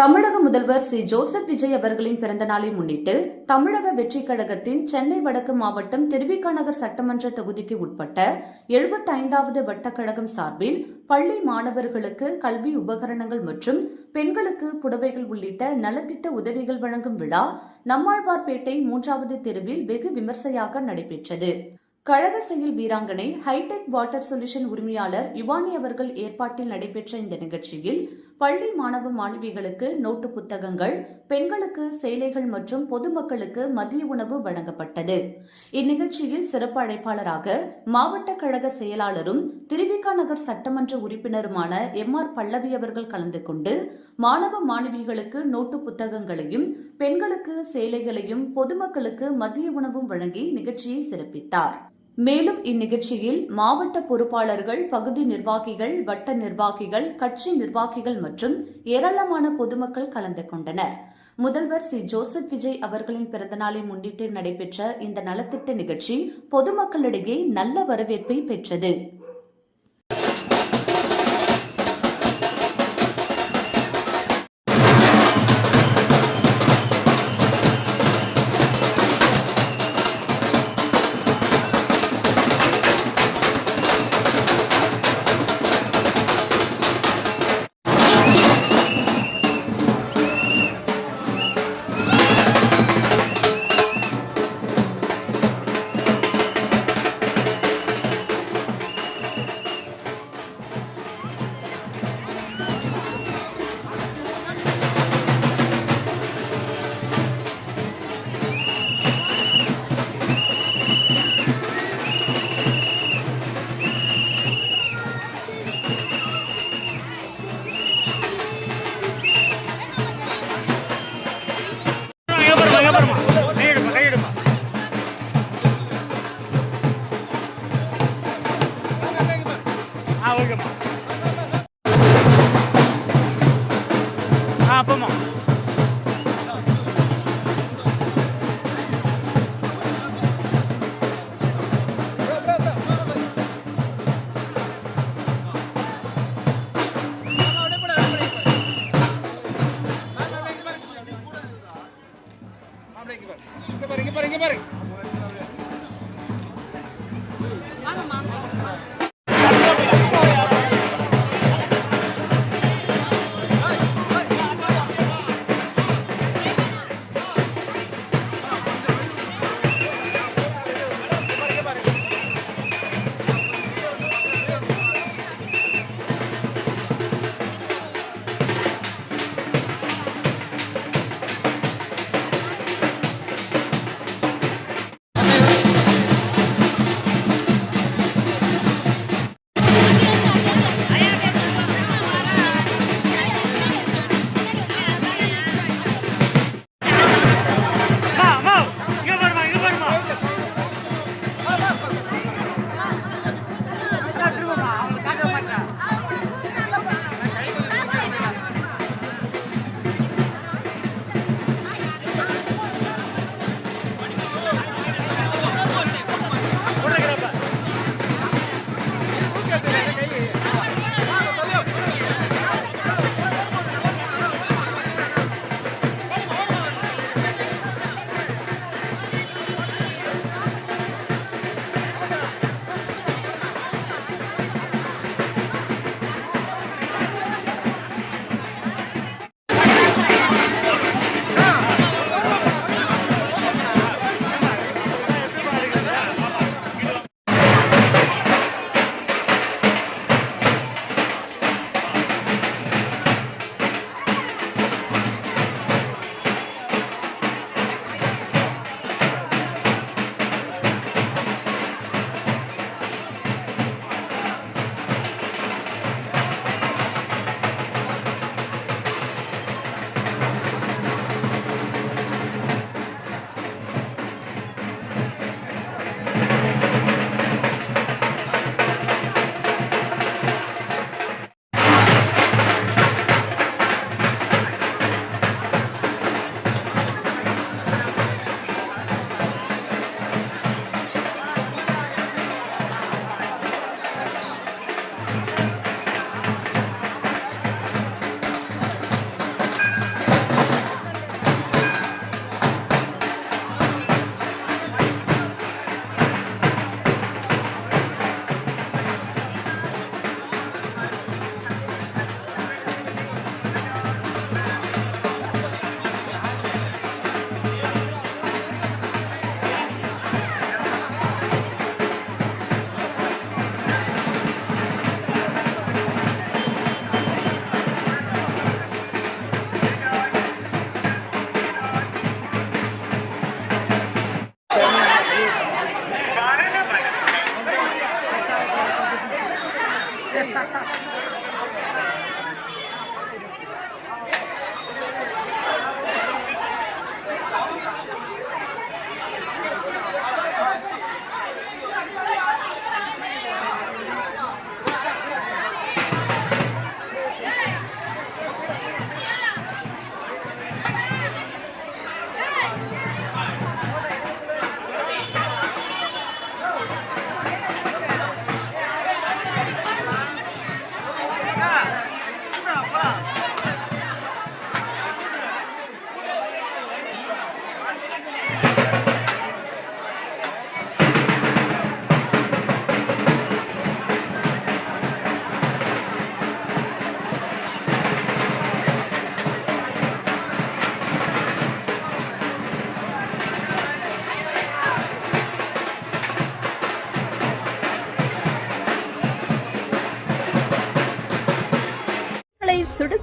தமிழக முதல்வர் C. Joseph Vijay அவர்களின் பிறந்த நாளை முன்னிட்டு தமிழக வெற்றிக் கழகத்தின் சென்னை வடக்கு மாவட்டம் திருவிக நகர் சட்டமன்ற தொகுதிக்கு உட்பட்ட 75வது வட்டக்கழகம் சார்பில் பள்ளி மாணவர்களுக்கு கல்வி உபகரணங்கள் மற்றும் பெண்களுக்கு புடவைகள் உள்ளிட்ட நலத்திட்ட உதவிகள் வழங்கும் விழா நம்மாழ்வார்பேட்டை 3வது தெருவில் வெகு விமர்சையாக நடைபெற்றது. கழக செயல் வீராங்கனை ஹைடெக் வாட்டர் சொல்யூஷன் உரிமையாளர் யுவானி அவர்கள் ஏற்பாட்டில் நடைபெற்ற இந்த நிகழ்ச்சியில் பள்ளி மாணவ மாணவிகளுக்கு நோட்டு புத்தகங்கள், பெண்களுக்கு சேலைகள் மற்றும் பொதுமக்களுக்கு மதிய உணவு வழங்கப்பட்டது. இந்நிகழ்ச்சியில் சிறப்பு அழைப்பாளராக மாவட்ட கழக செயலாளரும் திருவிக நகர் சட்டமன்ற உறுப்பினருமான MR பல்லவி அவர்கள் கலந்து கொண்டு மாணவ மாணவிகளுக்கு நோட்டு புத்தகங்களையும், பெண்களுக்கு சேலைகளையும், பொதுமக்களுக்கு மதிய உணவும் வழங்கி நிகழ்ச்சியை சிறப்பித்தார். மேலும் இந்நிகழ்ச்சியில் மாவட்ட பொறுப்பாளர்கள், பகுதி நிர்வாகிகள், வட்ட நிர்வாகிகள், கட்சி நிர்வாகிகள் மற்றும் ஏராளமான பொதுமக்கள் கலந்து கொண்டனர். முதல்வர் சி. ஜோசப் விஜய் அவர்களின் பிறந்தநாளை முன்னிட்டு நடைபெற்ற இந்த நலத்திட்ட நிகழ்ச்சி பொதுமக்களிடையே நல்ல வரவேற்பை பெற்றது. அப்பமா இங்க பாரு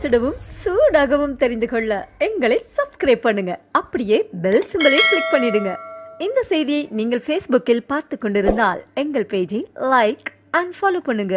சுடவும் சூடாகவும் தெரிந்து கொள்ள எங்களை சப்ஸ்கிரைப் பண்ணுங்க. அப்படியே பெல் சிம்பலை கிளிக் பண்ணிடுங்க. இந்த செய்தியை நீங்கள் Facebookல் பார்த்து கொண்டிருந்தால் எங்கள் பேஜை லைக் அண்ட் ஃபாலோ பண்ணுங்க.